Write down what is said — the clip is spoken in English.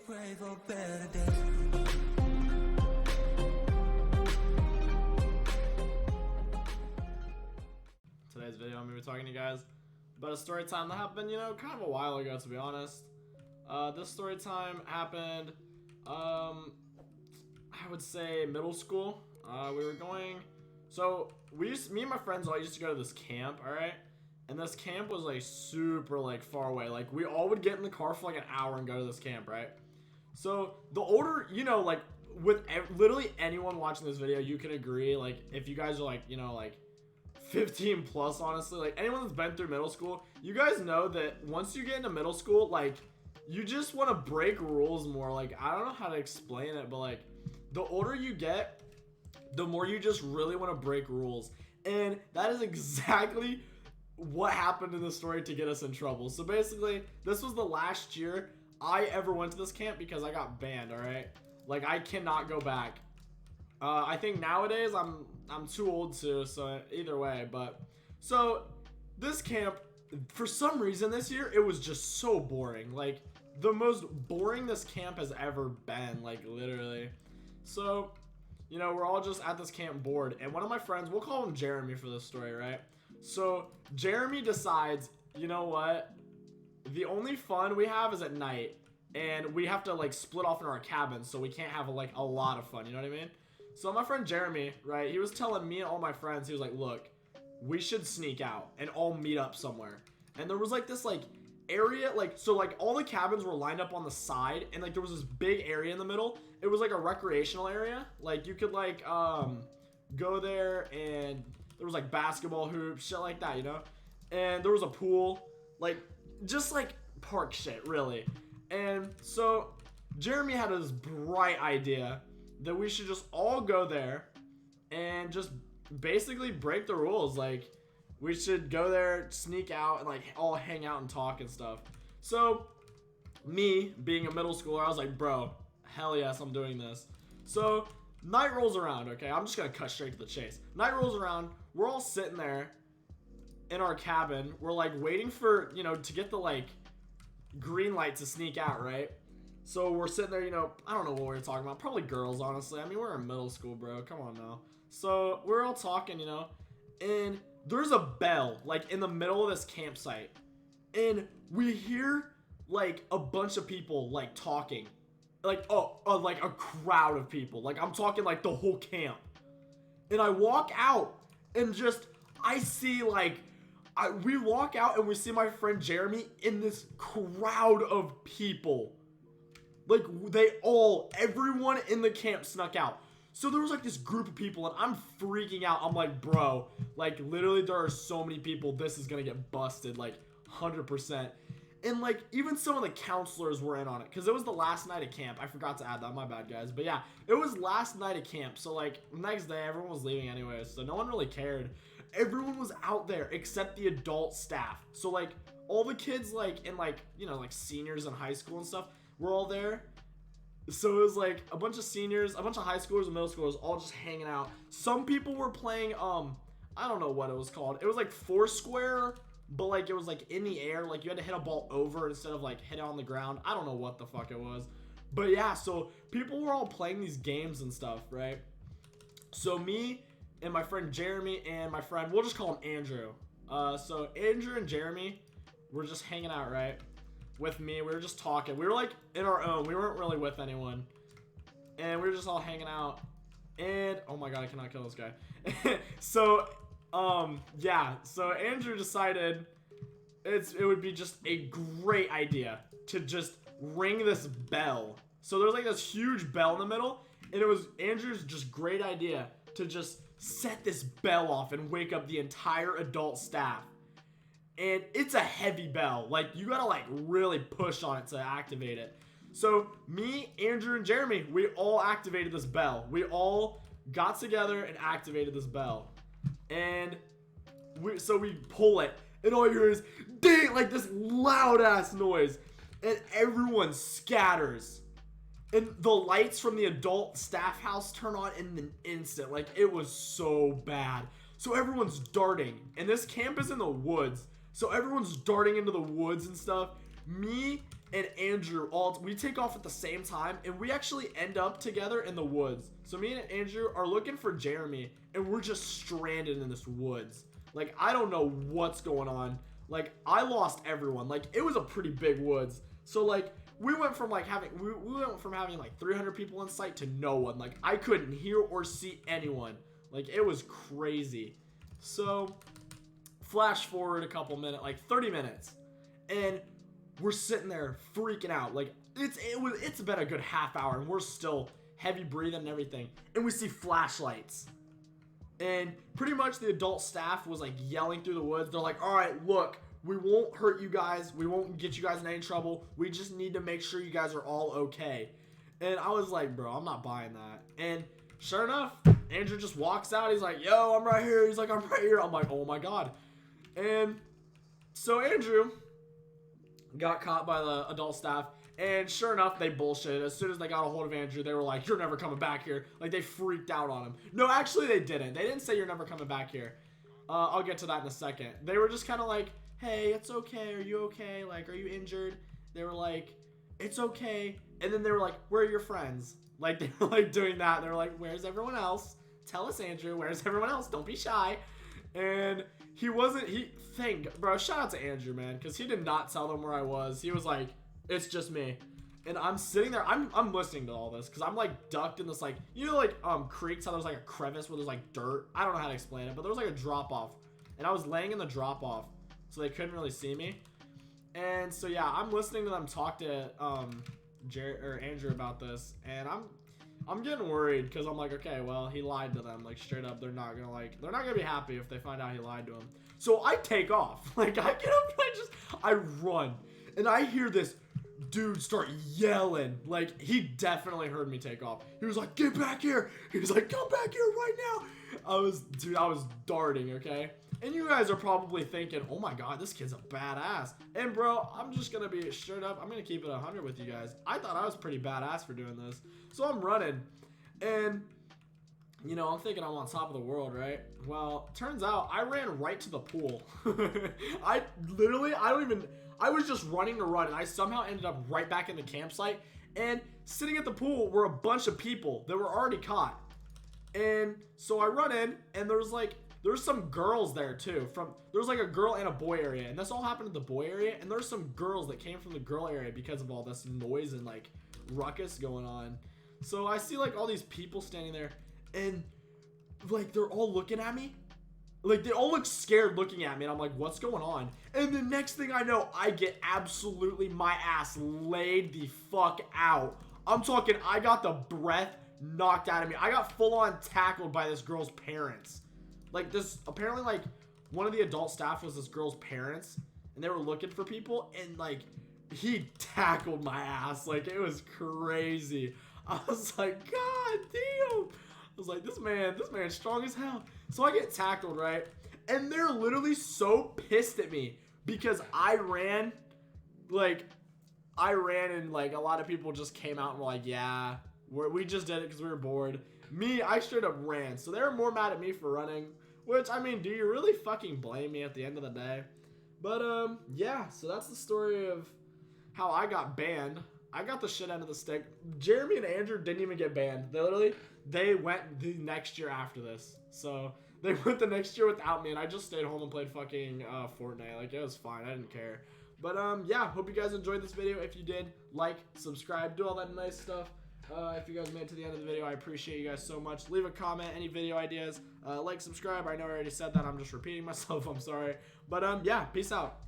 pray for better days. Today's video, I'm going to be talking to you guys about a story time that happened, kind of a while ago, to be honest. This story time happened, I would say middle school. We were going, so me and my friends all used to go to this camp, alright? And this camp was like super like far away. Like we all would get in the car for like an hour and go to this camp, right? So the older, like with literally anyone watching this video, you can agree, like if you guys are like, like 15 plus, honestly, like anyone that's been through middle school, you guys know that once you get into middle school, like you just want to break rules more. Like I don't know how to explain it, but like the older you get, the more you just really want to break rules. And that is exactly what happened in the story to get us in trouble. So basically, this was the last year I ever went to this camp because I got banned, all right? Like I cannot go back. I think nowadays I'm too old to, so either way, but so this camp, for some reason this year, it was just so boring. Like the most boring this camp has ever been, like literally. So, we're all just at this camp bored, and one of my friends, we'll call him Jeremy for this story, right? So Jeremy decides, you know what? The only fun we have is at night, and we have to like split off in our cabins, so we can't have like a lot of fun, you know what I mean? So my friend Jeremy, right, he was telling me and all my friends, he was like, look, we should sneak out and all meet up somewhere. And there was like this like area, like, so like all the cabins were lined up on the side, and like there was this big area in the middle. It was like a recreational area. Like you could like go there, and there was like basketball hoops, shit like that, and there was a pool, like just like park shit, really. And so Jeremy had this bright idea that we should just all go there and just basically break the rules. Like we should go there, sneak out, and like all hang out and talk and stuff. So me being a middle schooler, I was like, bro, hell yes, I'm doing this. So night rolls around, okay? I'm just gonna cut straight to the chase. Night rolls around, we're all sitting there in our cabin. We're like waiting for, to get the like green light to sneak out, right? So we're sitting there, I don't know what we're talking about. Probably girls, honestly. I mean, we're in middle school, bro. Come on now. So we're all talking, and there's a bell like in the middle of this campsite, and we hear like a bunch of people like talking, like like a crowd of people. Like I'm talking like the whole camp. And I walk out and just I see like we walk out and we see my friend Jeremy in this crowd of people. Like everyone in the camp snuck out. So there was like this group of people, and I'm freaking out. I'm like, bro, like literally there are so many people, this is gonna get busted, like 100%. And like even some of the counselors were in on it, because it was the last night of camp. I forgot to add that, my bad guys. But yeah, it was last night of camp. So like next day everyone was leaving anyway, so no one really cared. Everyone was out there except the adult staff. So like all the kids like in like, like seniors in high school and stuff, we're all there. So it was like a bunch of seniors, a bunch of high schoolers and middle schoolers all just hanging out. Some people were playing, I don't know what it was called. It was like Foursquare, but like it was like in the air. Like you had to hit a ball over instead of like hit it on the ground. I don't know what the fuck it was. But yeah, so people were all playing these games and stuff, right? So me and my friend Jeremy and my friend, we'll just call him Andrew. So Andrew and Jeremy were just hanging out, right? With me, we were just talking. We were like in our own. We weren't really with anyone, and we were just all hanging out. And oh my god, I cannot kill this guy. So yeah, so Andrew decided it would be just a great idea to just ring this bell. So there's like this huge bell in the middle, and it was Andrew's just great idea to just set this bell off and wake up the entire adult staff. And it's a heavy bell. Like, you gotta, like, really push on it to activate it. So, me, Andrew, and Jeremy, we all activated this bell. We all got together and activated this bell. And so we pull it. And all you hear is, ding, like this loud-ass noise. And everyone scatters. And the lights from the adult staff house turn on in an instant. Like, it was so bad. So everyone's darting. And this camp is in the woods. So everyone's darting into the woods and stuff. me and Andrew we take off at the same time, and we actually end up together in the woods. So me and Andrew are looking for Jeremy, and we're just stranded in this woods. Like, I don't know what's going on. Like, I lost everyone. Like, it was a pretty big woods. So like, we went from like having like 300 people in sight to no one. Like, I couldn't hear or see anyone. Like, it was crazy. So flash forward a couple minutes, like 30 minutes, and we're sitting there freaking out. Like, it's been a good half hour, and we're still heavy breathing and everything, and we see flashlights. And pretty much the adult staff was like yelling through the woods. They're like, all right, look, we won't hurt you guys. We won't get you guys in any trouble. We just need to make sure you guys are all okay. And I was like, bro, I'm not buying that. And sure enough, Andrew just walks out. He's like, yo, I'm right here. He's like, I'm right here. I'm like, oh my God. And so Andrew got caught by the adult staff. And sure enough, they bullshitted. As soon as they got a hold of Andrew, they were like, you're never coming back here. Like, they freaked out on him. No, actually, they didn't. They didn't say you're never coming back here. I'll get to that in a second. They were just kind of like, hey, it's okay. Are you okay? Like, are you injured? They were like, it's okay. And then they were like, where are your friends? Like, they were like doing that. They were like, where's everyone else? Tell us, Andrew. Where's everyone else? Don't be shy. And bro, shout out to Andrew, man, because he did not tell them where I was. He was like, it's just me. And I'm sitting there, I'm listening to all this because I'm like ducked in this, like, you know, like creeks, how there's like a crevice where there's like dirt. I don't know how to explain it, but there was like a drop off, and I was laying in the drop off, so they couldn't really see me. And so yeah, I'm listening to them talk to Andrew about this, and I'm getting worried because I'm like, okay, well, he lied to them, like, straight up. They're not gonna be happy if they find out he lied to them. So I take off. Like, I get up and I run, and I hear this dude start yelling. Like, he definitely heard me take off. He was like, get back here. He was like, come back here right now. I was darting, okay? And you guys are probably thinking, oh my God, this kid's a badass. And bro, I'm just gonna be straight up, I'm gonna keep it 100 with you guys. I thought I was pretty badass for doing this. So I'm running, and you know, I'm thinking I'm on top of the world, right? Well, turns out I ran right to the pool. I was just running to run, and I somehow ended up right back in the campsite. And sitting at the pool were a bunch of people that were already caught. And so I run in, and there's some girls there too. There's like a girl and a boy area, and this all happened in the boy area. And there's some girls that came from the girl area because of all this noise and like ruckus going on. So I see like all these people standing there, and like they're all looking at me. Like, they all look scared looking at me, and I'm like, what's going on? And the next thing I know, I get absolutely my ass laid the fuck out. I'm talking, I got the breath knocked out of me. I got full on tackled by this girl's parents. Like, apparently, like, one of the adult staff was this girl's parents, and they were looking for people, and like, he tackled my ass. Like, it was crazy. I was like, God damn. I was like, this man's strong as hell. So I get tackled, right? And they're literally so pissed at me because I ran, and like a lot of people just came out and were like, yeah, we just did it because we were bored. Me, I straight up ran. So they were more mad at me for running, which, I mean, do you really fucking blame me at the end of the day? But, yeah, so that's the story of how I got banned. I got the shit end of the stick. Jeremy and Andrew didn't even get banned. They went the next year after this. So they went the next year without me, and I just stayed home and played fucking Fortnite. Like, it was fine. I didn't care. But yeah, hope you guys enjoyed this video. If you did, like, subscribe, do all that nice stuff. If you guys made it to the end of the video, I appreciate you guys so much. Leave a comment, any video ideas, like, subscribe. I know I already said that. I'm just repeating myself. I'm sorry. But yeah, peace out.